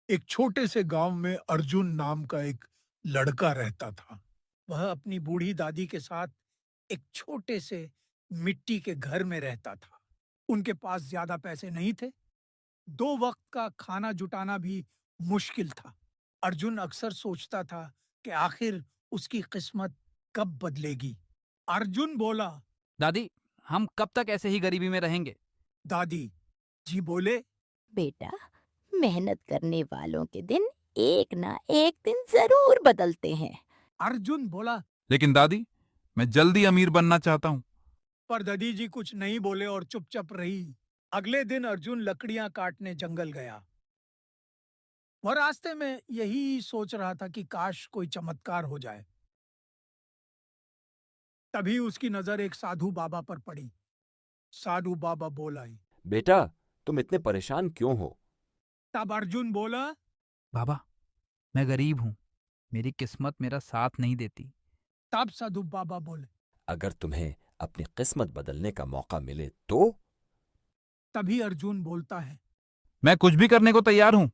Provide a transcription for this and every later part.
एक छोटे से गांव में अर्जुन नाम का एक लड़का रहता था। वह अपनी बूढ़ी दादी के साथ एक छोटे से मिट्टी के घर में रहता था। उनके पास ज्यादा पैसे नहीं थे। दो वक्त का खाना जुटाना भी मुश्किल था। अर्जुन अक्सर सोचता था कि आखिर उसकी किस्मत कब बदलेगी। अर्जुन बोला। दादी, हम कब तक ऐसे ही गरीबी में रहेंगे? दादी जी बोले। बेटा, मेहनत करने वालों के दिन एक ना एक दिन जरूर बदलते हैं। अर्जुन बोला। लेकिन दादी, मैं जल्दी अमीर बनना चाहता हूँ। पर दादी जी कुछ नहीं बोले और चुपचाप रही। अगले दिन अर्जुन लकड़ियां काटने जंगल गया। वह रास्ते में यही सोच रहा था कि काश कोई चमत्कार हो जाए। तभी उसकी नजर एक साधु बाबा पर पड़ी। साधु बाबा बोला। बेटा, तुम इतने परेशान क्यों हो? तब अर्जुन बोला। बाबा, मैं गरीब हूँ। मेरी किस्मत मेरा साथ नहीं देती। तब साधु बाबा बोले। अगर तुम्हें अपनी किस्मत बदलने का मौका मिले तो? तभी अर्जुन बोलता है। मैं कुछ भी करने को तैयार हूँ।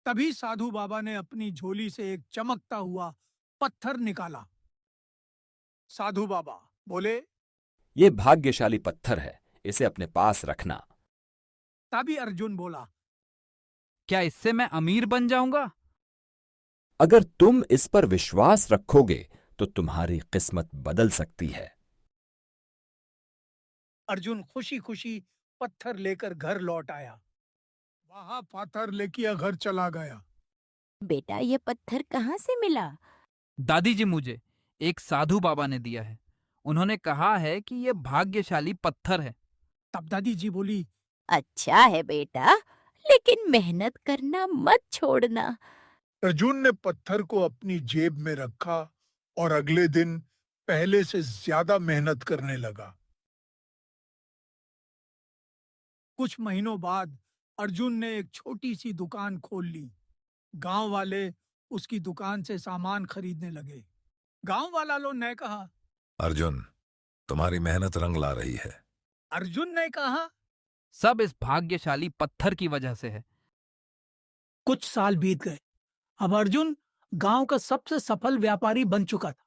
तभी साधु बाबा ने अपनी झोली से एक चमकता हुआ पत्थर निकाला। साधु बाबा बोले। ये भाग्यशाली पत्थर है, इसे अपने पास रखना। तभी अर्जुन बोला। क्या इससे मैं अमीर बन जाऊंगा? अगर तुम इस पर विश्वास रखोगे तो तुम्हारी किस्मत बदल सकती है। अर्जुन खुशी खुशी पत्थर लेकर घर लौट आया। वहां पत्थर लेके घर चला गया। बेटा, ये पत्थर कहाँ से मिला? दादी जी, मुझे एक साधु बाबा ने दिया है। उन्होंने कहा है कि यह भाग्यशाली पत्थर है। तब दादी जी बोली। अच्छा है बेटा, लेकिन मेहनत करना मत छोड़ना। अर्जुन ने पत्थर को अपनी जेब में रखा और अगले दिन पहले से ज्यादा मेहनत करने लगा। कुछ महीनों बाद अर्जुन ने एक छोटी सी दुकान खोल ली। गांव वाले उसकी दुकान से सामान खरीदने लगे। गांव वालों ने कहा। अर्जुन, तुम्हारी मेहनत रंग ला रही है। अर्जुन ने कहा। सब इस भाग्यशाली पत्थर की वजह से है। कुछ साल बीत गए। अब अर्जुन गांव का सबसे सफल व्यापारी बन चुका था।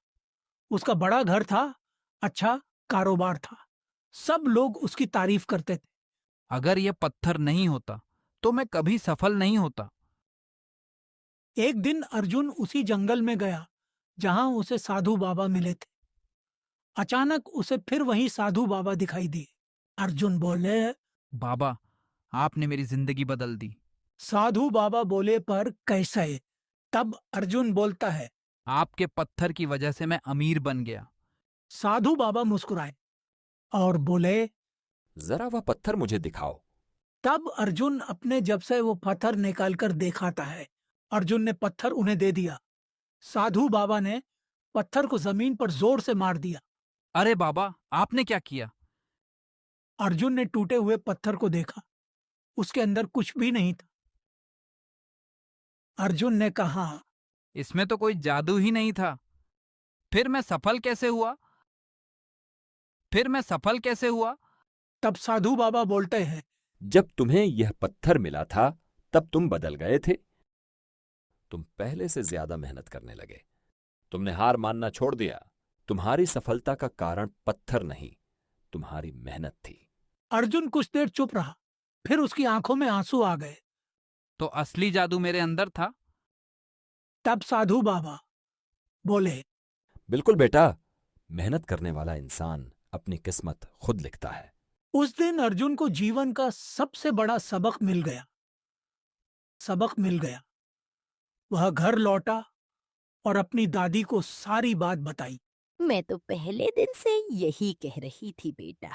उसका बड़ा घर था, अच्छा कारोबार था। सब लोग उसकी तारीफ करते थे। अगर यह पत्थर नहीं होता तो मैं कभी सफल नहीं होता। एक दिन अर्जुन उसी जंगल में गया जहां उसे साधु बाबा मिले थे। अचानक उसे फिर वही साधु बाबा दिखाई दिए। अर्जुन बोले। बाबा, आपने मेरी जिंदगी बदल दी। साधु बाबा बोले, पर कैसे? तब अर्जुन बोलता है। आपके पत्थर की वजह से मैं अमीर बन गया। साधु बाबा मुस्कुराए और बोले। जरा वह पत्थर मुझे दिखाओ। तब अर्जुन अपने जब से वो पत्थर निकालकर दिखाता है। अर्जुन ने पत्थर उन्हें दे दिया। साधु बाबा ने पत्थर को जमीन पर जोर से मार दिया। अरे बाबा, आपने क्या किया? अर्जुन ने टूटे हुए पत्थर को देखा। उसके अंदर कुछ भी नहीं था। अर्जुन ने कहा। इसमें तो कोई जादू ही नहीं था। फिर मैं सफल कैसे हुआ? तब साधु बाबा बोलते हैं। जब तुम्हें यह पत्थर मिला था तब तुम बदल गए थे। तुम पहले से ज्यादा मेहनत करने लगे। तुमने हार मानना छोड़ दिया। तुम्हारी सफलता का कारण पत्थर नहीं, तुम्हारी मेहनत थी। अर्जुन कुछ देर चुप रहा। फिर उसकी आंखों में आंसू आ गए। तो असली जादू मेरे अंदर था। तब साधु बाबा बोले। बिल्कुल बेटा, मेहनत करने वाला इंसान अपनी किस्मत खुद लिखता है। उस दिन अर्जुन को जीवन का सबसे बड़ा सबक मिल गया। वह घर लौटा और अपनी दादी को सारी बात बताई। मैं तो पहले दिन से यही कह रही थी बेटा।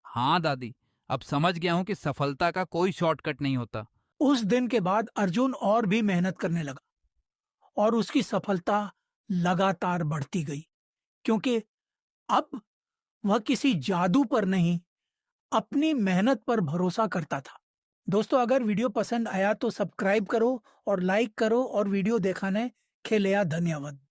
हाँ दादी, अब समझ गया हूं कि सफलता का कोई शॉर्टकट नहीं होता। उस दिन के बाद अर्जुन और भी मेहनत करने लगा और उसकी सफलता लगातार बढ़ती गई, क्योंकि अब वह किसी जादू पर नहीं, अपनी मेहनत पर भरोसा करता था। दोस्तों, अगर वीडियो पसंद आया तो सब्सक्राइब करो और लाइक करो और वीडियो दिखाने के लिए धन्यवाद।